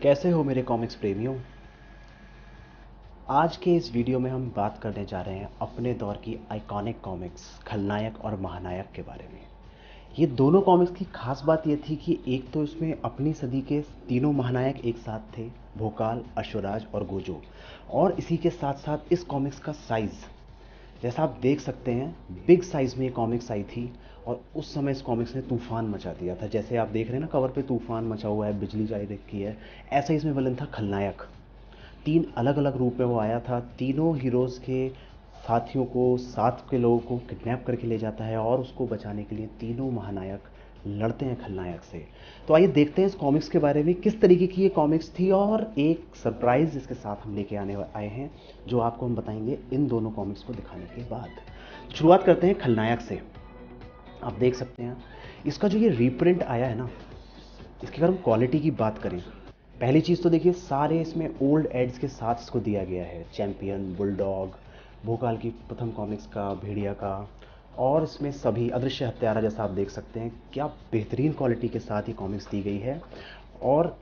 कैसे हो मेरे कॉमिक्स प्रेमियों। आज के इस वीडियो में हम बात करने जा रहे हैं अपने दौर की आइकॉनिक कॉमिक्स खलनायक और महानायक के बारे में। ये दोनों कॉमिक्स की खास बात ये थी कि एक तो इसमें अपनी सदी के तीनों महानायक एक साथ थे, भोकाल, अश्वराज और गोजो। और इसी के साथ साथ इस कॉमिक्स का साइज, जैसा आप देख सकते हैं, बिग साइज में ये कॉमिक्स आई थी। और उस समय इस कॉमिक्स ने तूफान मचा दिया था। जैसे आप देख रहे हैं ना, कवर पे तूफान मचा हुआ है, बिजली जारी रखी है, ऐसा ही इसमें विलन था खलनायक। तीन अलग अलग रूप में वो आया था। तीनों हीरोज़ के साथियों को, साथ के लोगों को किडनैप करके ले जाता है और उसको बचाने के लिए तीनों महानायक लड़ते हैं खलनायक से। तो आइए देखते हैं इस कॉमिक्स के बारे में, किस तरीके की ये कॉमिक्स थी और एक सरप्राइज इसके साथ हम लेके आने आए हैं, जो आपको हम बताएंगे इन दोनों कॉमिक्स को दिखाने के बाद। शुरुआत करते हैं खलनायक से। आप देख सकते हैं इसका जो ये रीप्रिंट आया है ना, इसकी अगर हम क्वालिटी की बात करें, पहली चीज़ तो देखिए सारे इसमें ओल्ड एड्स के साथ इसको दिया गया है। चैंपियन, बुलडॉग, भोकाल की प्रथम कॉमिक्स का, भेड़िया का, और इसमें सभी अदृश्य हत्यारा, जैसा आप देख सकते हैं क्या बेहतरीन क्वालिटी के साथ ये कॉमिक्स दी गई है। और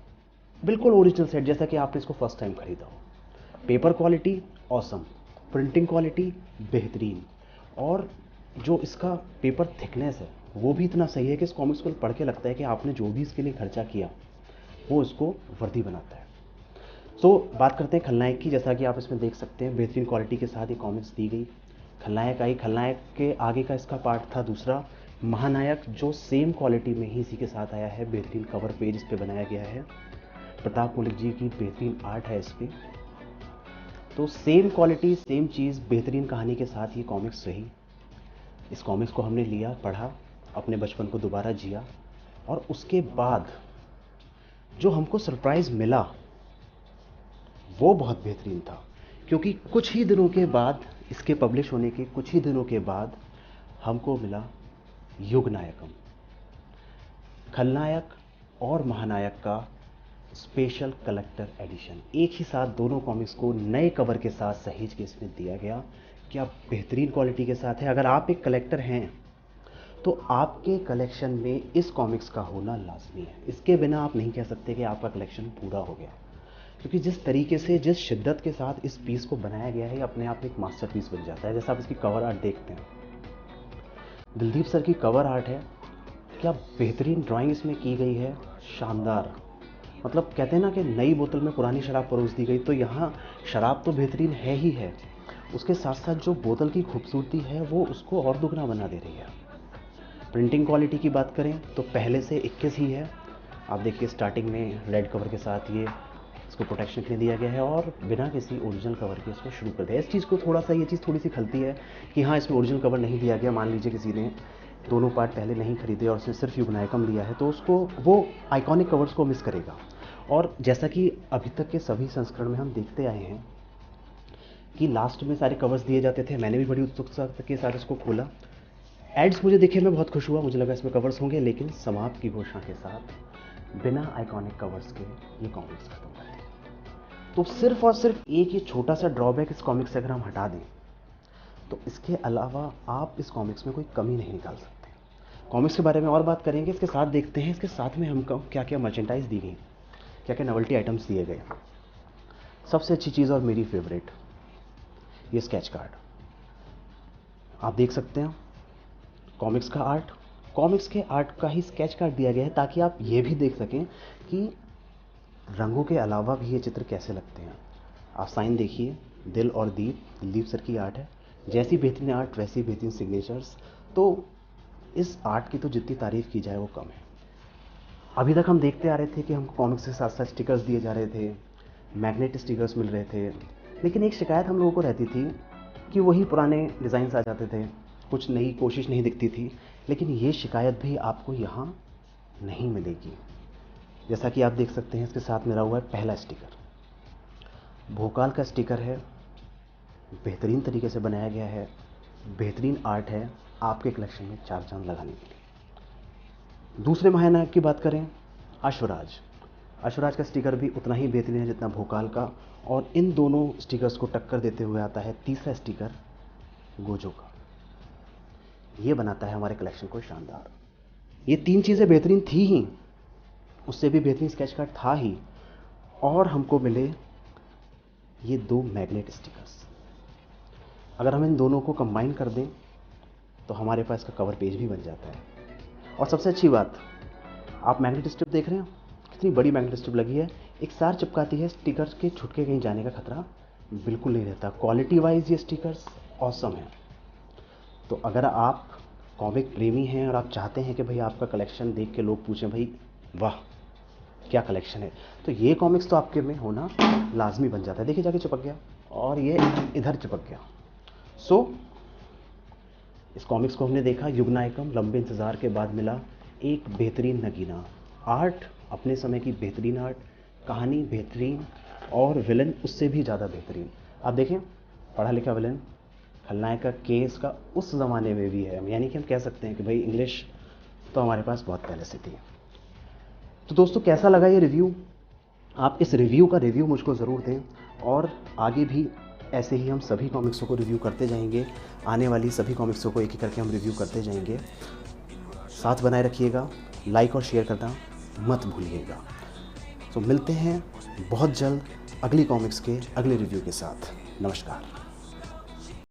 बिल्कुल ओरिजिनल सेट, जैसा कि आपने इसको फर्स्ट टाइम खरीदा हो। Paper quality awesome, printing quality बेहतरीन, और जो इसका पेपर थिकनेस है वो भी इतना सही है कि इस कॉमिक्स को पढ़ के लगता है कि आपने जो भी इसके लिए खर्चा किया वो इसको वर्दी बनाता है। सो बात करते हैं खलनायक की। जैसा कि आप इसमें देख सकते हैं बेहतरीन क्वालिटी के साथ ये कॉमिक्स दी गई। खलनायक आई, खलनायक के आगे का इसका पार्ट था दूसरा महानायक, जो सेम क्वालिटी में ही इसी के साथ आया है। बेहतरीन कवर पेज इस पर बनाया गया है, प्रताप मलिक जी की बेहतरीन आर्ट है इस पर। तो सेम क्वालिटी, सेम चीज़, बेहतरीन कहानी के साथ ये कॉमिक्स रही। इस कॉमिक्स को हमने लिया, पढ़ा, अपने बचपन को दोबारा जिया, और उसके बाद जो हमको सरप्राइज़ मिला वो बहुत बेहतरीन था। क्योंकि कुछ ही दिनों के बाद, इसके पब्लिश होने के कुछ ही दिनों के बाद, हमको मिला युग नायकम, खलनायक और महानायक का स्पेशल कलेक्टर एडिशन। एक ही साथ दोनों कॉमिक्स को नए कवर के साथ सहेज के इसमें दिया गया। क्या बेहतरीन क्वालिटी के साथ है। अगर आप एक कलेक्टर हैं तो आपके कलेक्शन में इस कॉमिक्स का होना लाजमी है। इसके बिना आप नहीं कह सकते कि आपका कलेक्शन पूरा हो गया। क्योंकि जिस तरीके से, जिस शिद्दत के साथ इस पीस को बनाया गया है, अपने आप में एक मास्टरपीस बन जाता है। जैसा आप इसकी कवर आर्ट देखते हैं, दिलदीप सर की कवर आर्ट है, क्या बेहतरीन ड्राइंग इसमें की गई है, शानदार। मतलब कहते हैं ना कि नई बोतल में पुरानी शराब परोस दी गई। तो यहाँ शराब तो बेहतरीन है ही है, उसके साथ साथ जो बोतल की खूबसूरती है वो उसको और दुगना बना दे रही है। प्रिंटिंग क्वालिटी की बात करें तो पहले से 21 ही है। आप देखिए स्टार्टिंग में रेड कवर के साथ ये इसको प्रोटेक्शन के लिए दिया गया है, और बिना किसी ओरिजिनल कवर के इसको शुरू कर दिया। इस चीज़ को थोड़ा सा, ये चीज़ थोड़ी सी खलती है कि हाँ, इसमें ओरिजिनल कवर नहीं दिया गया। मान लीजिए किसी ने दोनों पार्ट पहले नहीं खरीदे और उसने सिर्फ युग नायकम लिया है, तो उसको वो आइकॉनिक कवर्स को मिस करेगा। और जैसा कि अभी तक के सभी संस्करण में हम देखते आए हैं कि लास्ट में सारे कवर्स दिए जाते थे। मैंने भी बड़ी उत्सुकता के साथ इसको खोला। एड्स मुझे देखे मैं बहुत खुश हुआ, मुझे लगा इसमें कवर्स होंगे, लेकिन समाप्त की घोषणा के साथ बिना आइकॉनिक कवर्स के ये कॉमिक्स खत्म कर दी। तो सिर्फ और सिर्फ एक ये छोटा सा ड्रॉबैक इस कॉमिक्स से अगर हम हटा दें, तो इसके अलावा आप इस कॉमिक्स में कोई कमी नहीं निकाल सकते। कॉमिक्स के बारे में और बात करेंगे, इसके साथ देखते हैं इसके साथ में हमको क्या क्या मर्चेंडाइज दी गई, क्या क्या नोवेल्टी आइटम्स दिए गए। सबसे अच्छी चीज़ और मेरी फेवरेट, ये स्केच कार्ड। आप देख सकते हैं कॉमिक्स का आर्ट, कॉमिक्स के आर्ट का ही स्केच कार्ड दिया गया है, ताकि आप ये भी देख सकें कि रंगों के अलावा भी ये चित्र कैसे लगते हैं। आप साइन देखिए, दिल और दीप, दिलदीप सर की आर्ट है। जैसी बेहतरीन आर्ट वैसी बेहतरीन सिग्नेचर्स। तो इस आर्ट की तो जितनी तारीफ़ की जाए वो कम है। अभी तक हम देखते आ रहे थे कि हमको कॉमिक्स के साथ साथ स्टिकर्स दिए जा रहे थे, मैग्नेट स्टिकर्स मिल रहे थे, लेकिन एक शिकायत हम लोगों को रहती थी कि वही पुराने डिज़ाइंस आ जाते थे, कुछ नई कोशिश नहीं दिखती थी। लेकिन ये शिकायत भी आपको यहाँ नहीं मिलेगी। जैसा कि आप देख सकते हैं इसके साथ मिला हुआ है पहला स्टिकर, भोकाल का स्टिकर है, बेहतरीन तरीके से बनाया गया है, बेहतरीन आर्ट है, आपके कलेक्शन में चार चांद लगाने के लिए। दूसरे महानायक की बात करें, अश्वराज। अश्वराज का स्टिकर भी उतना ही बेहतरीन है जितना भोकाल का, और इन दोनों स्टिकर्स को टक्कर देते हुए आता है तीसरा स्टिकर, गोजो का। ये बनाता है हमारे कलेक्शन को शानदार। ये तीन चीज़ें बेहतरीन थी ही, उससे भी बेहतरीन स्केच कार्ड था ही, और हमको मिले ये 2 मैग्नेट स्टिकर्स। अगर हम इन दोनों को कंबाइन कर दें तो हमारे पास का कवर पेज भी बन जाता है। और सबसे अच्छी बात, आप मैग्नेट स्ट्रिप देख रहे हैं, कितनी बड़ी मैग्नेट स्ट्रिप लगी है, एक साथ चिपकाती है, स्टिकर्स के छुटके कहीं जाने का खतरा बिल्कुल नहीं रहता। क्वालिटी वाइज ये स्टिकर्स ऑसम है। तो अगर आप कॉमिक प्रेमी हैं और आप चाहते हैं कि भाई आपका कलेक्शन देख के लोग पूछें भाई वाह क्या कलेक्शन है, तो ये कॉमिक्स तो आपके में होना लाजमी बन जाता है। देखिए जाके चिपक गया और ये इधर चिपक गया। सो इस कॉमिक्स को हमने देखा, युगनायकम, लंबे इंतज़ार के बाद मिला एक बेहतरीन नगीना। आर्ट अपने समय की बेहतरीन आर्ट, कहानी बेहतरीन और विलन उससे भी ज़्यादा बेहतरीन। आप देखें, पढ़ा लिखा विलन, खलनायक का केस का उस ज़माने में भी है, यानी कि हम कह सकते हैं कि भाई इंग्लिश तो हमारे पास बहुत पहले से थी। तो दोस्तों कैसा लगा ये रिव्यू? आप इस रिव्यू का रिव्यू मुझको ज़रूर दें और आगे भी ऐसे ही हम सभी कॉमिक्सों को रिव्यू करते जाएंगे। आने वाली सभी कॉमिक्सों को एक एक करके हम रिव्यू करते जाएंगे। साथ बनाए रखिएगा, लाइक और शेयर करना मत भूलिएगा। तो मिलते हैं बहुत जल्द अगली कॉमिक्स के अगले रिव्यू के साथ। नमस्कार।